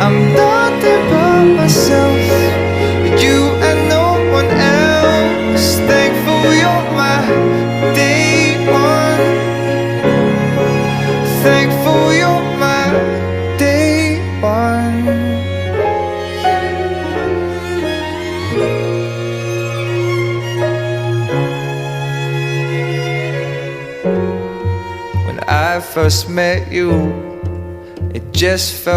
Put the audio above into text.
I'm nothing but myself, you and no one else. Thankful you're my day one. Thankful you're my day one. When I first met you, it just felt